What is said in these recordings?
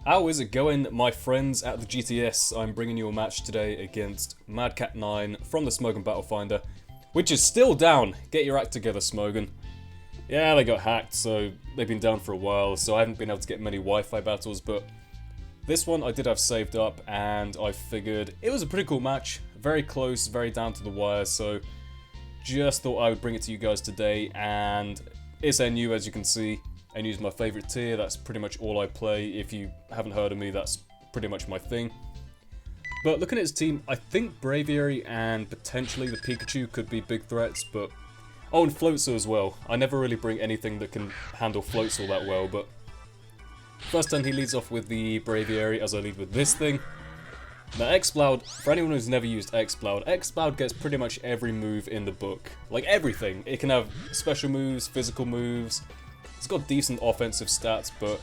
How is it going, my friends at the GTS? I'm bringing you a match today against Madcat9 from the Smogan Battle Finder, which is still down. Get your act together, Smogan. Yeah, they got hacked, so they've been down for a while, so I haven't been able to get many Wi-Fi battles, but this one I did have saved up, and I figured it was a pretty cool match. Very close, very down to the wire, so just thought I would bring it to you guys today, and it's NU, as you can see. NU is my favourite tier, that's pretty much all I play. If you haven't heard of me, that's pretty much my thing. But looking at his team, I think Braviary and potentially the Pikachu could be big threats, but... Oh, and Floatzel as well. I never really bring anything that can handle Floatzel that well, but... First turn he leads off with the Braviary as I lead with this thing. Now Exploud, for anyone who's never used Exploud gets pretty much every move in the book. Like everything. It can have special moves, physical moves. It's got decent offensive stats, but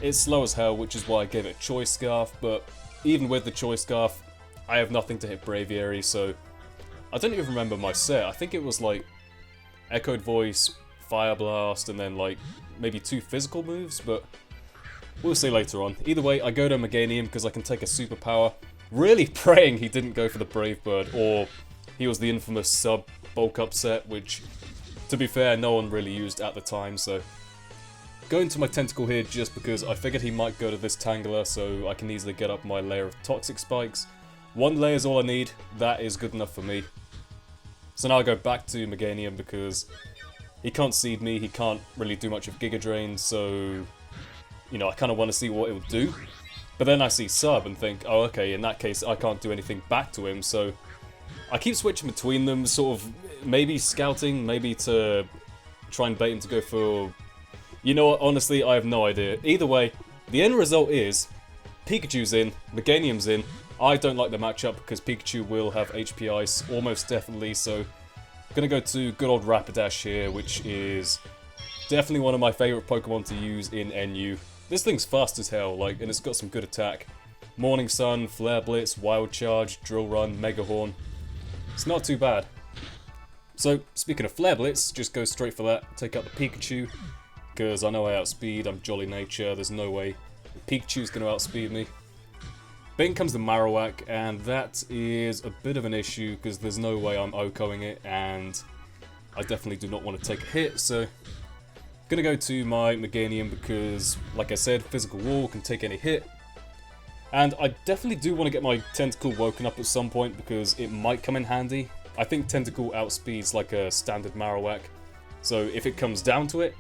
it's slow as hell, which is why I gave it Choice Scarf. But even with the Choice Scarf, I have nothing to hit Braviary, so I don't even remember my set. I think it was like Echoed Voice, Fire Blast, and then like maybe 2 physical moves, but we'll see later on. Either way, I go to Meganium because I can take a superpower. Really praying he didn't go for the Brave Bird, or he was the infamous sub bulk up set, which, to be fair, no one really used at the time, so... Going to my Tentacle here just because I figured he might go to this Tangler, so I can easily get up my layer of Toxic Spikes. 1 layer is all I need, that is good enough for me. So now I go back to Meganium because he can't seed me, he can't really do much of Giga Drain, so... You know, I kind of want to see what it would do. But then I see Sub and think, oh okay, in that case I can't do anything back to him, so... I keep switching between them, sort of maybe scouting, maybe to try and bait him to go for... You know what, honestly, I have no idea. Either way, the end result is Pikachu's in, Meganium's in. I don't like the matchup because Pikachu will have HP Ice, almost definitely, so... I'm gonna go to good old Rapidash here, which is definitely one of my favourite Pokemon to use in NU. This thing's fast as hell, like, and it's got some good attack. Morning Sun, Flare Blitz, Wild Charge, Drill Run, Mega Horn. It's not too bad. So, speaking of Flare Blitz, just go straight for that, take out the Pikachu, because I know I outspeed, I'm Jolly Nature, there's no way Pikachu's going to outspeed me. But in comes the Marowak, and that is a bit of an issue, because there's no way I'm OHKOing it, and I definitely do not want to take a hit, so... I'm going to go to my Meganium because, like I said, Physical Wall can take any hit. And I definitely do want to get my Tentacle woken up at some point because it might come in handy. I think Tentacle outspeeds like a standard Marowak, so if it comes down to it,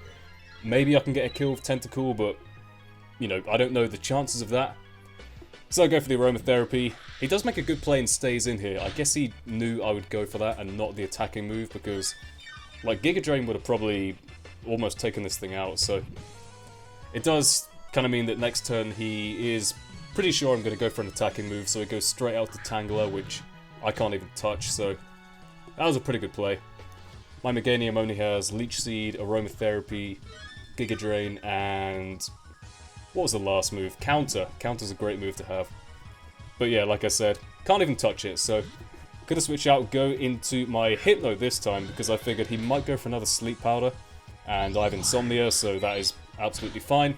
maybe I can get a kill with Tentacle, but, you know, I don't know the chances of that. So I go for the Aromatherapy. He does make a good play and stays in here. I guess he knew I would go for that and not the attacking move because, like, Giga Drain would have probably almost taken this thing out, so it does kind of mean that next turn he is pretty sure I'm going to go for an attacking move, so he goes straight out to Tangler, which I can't even touch, so that was a pretty good play. My Meganium only has Leech Seed, Aromatherapy, Giga Drain, and what was the last move? Counter. Counter's a great move to have. But yeah, like I said, can't even touch it, so gonna switch out, go into my Hypno this time, because I figured he might go for another Sleep Powder, and I have Insomnia, so that is absolutely fine.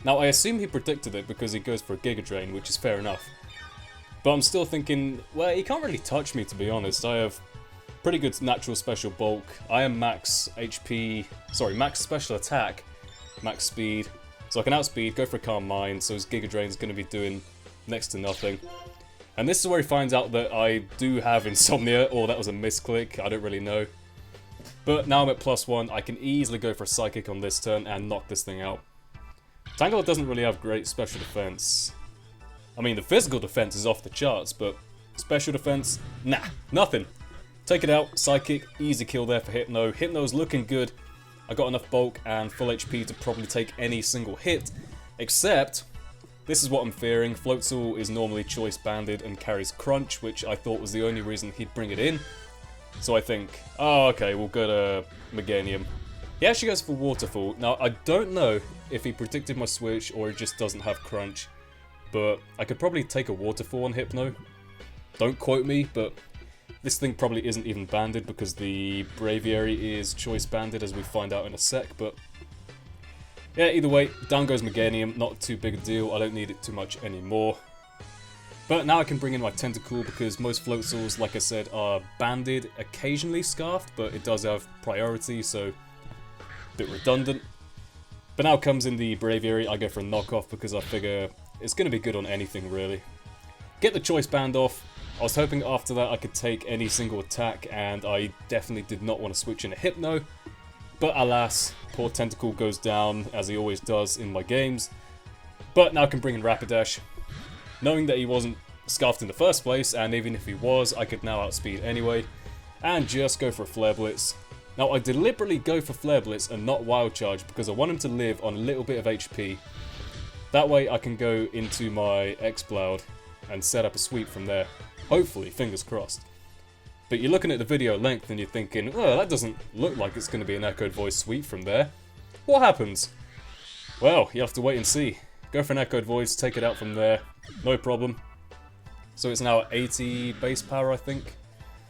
Now, I assume he predicted it because he goes for a Giga Drain, which is fair enough. But I'm still thinking, well, he can't really touch me, to be honest. I have pretty good natural special bulk. I am max HP, sorry, max special attack, max speed. So I can outspeed, go for a Calm Mind, so his Giga Drain's going to be doing next to nothing. And this is where he finds out that I do have Insomnia, or that was a misclick, I don't really know. But now I'm at +1, I can easily go for a Psychic on this turn and knock this thing out. Tangela doesn't really have great special defense. I mean, the physical defense is off the charts, but special defense, nah, nothing. Take it out, Psychic, easy kill there for Hypno. Hypno's looking good. I got enough bulk and full HP to probably take any single hit, except, this is what I'm fearing, Floatzel is normally choice banded and carries Crunch, which I thought was the only reason he'd bring it in. So I think, oh okay, we'll go to Meganium. He actually goes for Waterfall. Now, I don't know if he predicted my switch or he just doesn't have Crunch, but I could probably take a Waterfall on Hypno. Don't quote me, but this thing probably isn't even banded because the Braviary is choice banded, as we find out in a sec, but Yeah, either way, down goes Meganium, not too big a deal, I don't need it too much anymore. But now I can bring in my Tentacool because most Floatzels, like I said, are banded, occasionally scarfed, but it does have priority, so a bit redundant. But now comes in the Braviary, I go for a knockoff because I figure it's going to be good on anything really. Get the choice band off. I was hoping after that I could take any single attack, and I definitely did not want to switch in a Hypno. But alas, poor Tentacool goes down, as he always does in my games. But now I can bring in Rapidash. Knowing that he wasn't scarfed in the first place, and even if he was, I could now outspeed anyway. And just go for a Flare Blitz. Now I deliberately go for Flare Blitz and not Wild Charge because I want him to live on a little bit of HP. That way I can go into my Exploud and set up a sweep from there. Hopefully, fingers crossed. But you're looking at the video length and you're thinking, oh, that doesn't look like it's going to be an Echoed Voice sweep from there. What happens? Well, you have to wait and see. Go for an Echoed Voice, take it out from there, no problem. So it's now at 80 base power, I think.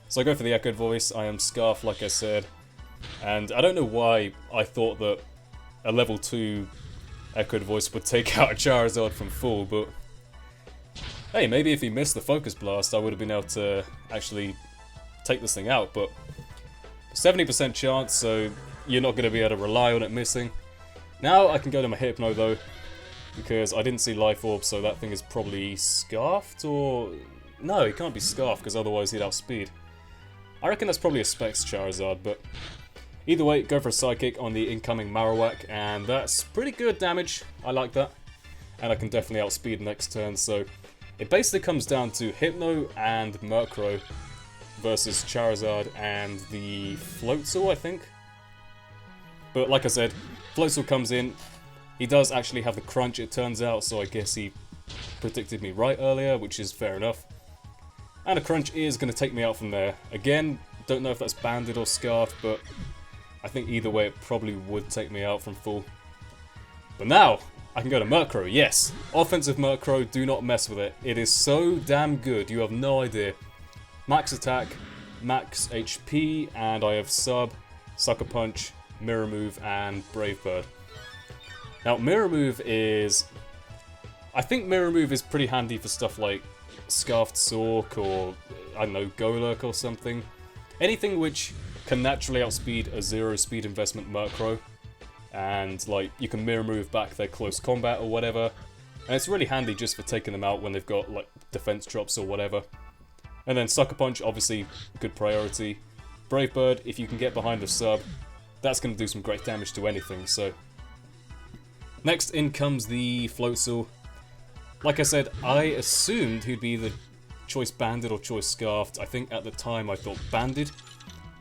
So I go for the Echoed Voice, I am Scarf like I said. And I don't know why I thought that a level 2 Echoed Voice would take out a Charizard from full, but hey, maybe if he missed the Focus Blast I would have been able to actually take this thing out, but 70% chance, so you're not going to be able to rely on it missing. Now I can go to my Hypno though, because I didn't see Life Orb, so that thing is probably Scarfed, or... no, it can't be Scarfed, because otherwise he'd outspeed. I reckon that's probably a Specs Charizard, but either way, go for a Psychic on the incoming Marowak, and that's pretty good damage, I like that. And I can definitely outspeed next turn, so it basically comes down to Hypno and Murkrow versus Charizard and the Floatzel, I think. But like I said, Floatzel comes in, he does actually have the Crunch it turns out, so I guess he predicted me right earlier, which is fair enough. And a Crunch is going to take me out from there. Again, don't know if that's banded or scarfed, but I think either way it probably would take me out from full. But now, I can go to Murkrow, yes! Offensive Murkrow, do not mess with it. It is so damn good, you have no idea. Max attack, max HP, and I have Sub, Sucker Punch, Mirror Move, and Brave Bird. Now, Mirror Move is... I think Mirror Move is pretty handy for stuff like Scarfed Sork, or, I don't know, Golurk or something. Anything which can naturally outspeed a 0 speed investment Murkrow. And, like, you can Mirror Move back their close combat or whatever. And it's really handy just for taking them out when they've got, like, defense drops or whatever. And then Sucker Punch, obviously, good priority. Brave Bird, if you can get behind the Sub, that's going to do some great damage to anything, so... Next in comes the Floatzel. Like I said, I assumed he'd be either Choice Banded or Choice Scarfed. I think at the time I thought Banded.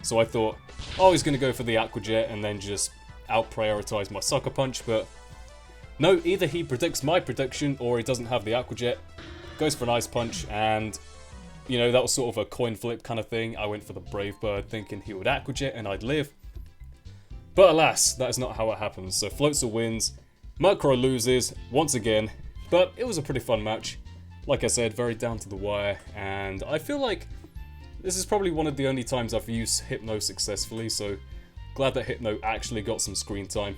So I thought, oh, he's going to go for the Aqua Jet and then just out-prioritize my Sucker Punch, but... no, either he predicts my prediction or he doesn't have the Aqua Jet, goes for an Ice Punch, and... you know, that was sort of a coin flip kind of thing. I went for the Brave Bird thinking he would Aqua Jet and I'd live. But alas, that is not how it happens. So Floatzel wins, Murkrow loses, once again, but it was a pretty fun match. Like I said, very down to the wire, and I feel like this is probably one of the only times I've used Hypno successfully, so glad that Hypno actually got some screen time.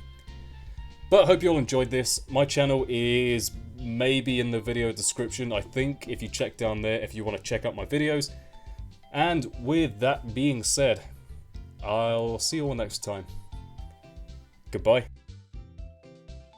But hope you all enjoyed this. My channel is maybe in the video description, I think, if you check down there if you want to check out my videos. And with that being said, I'll see you all next time. Goodbye.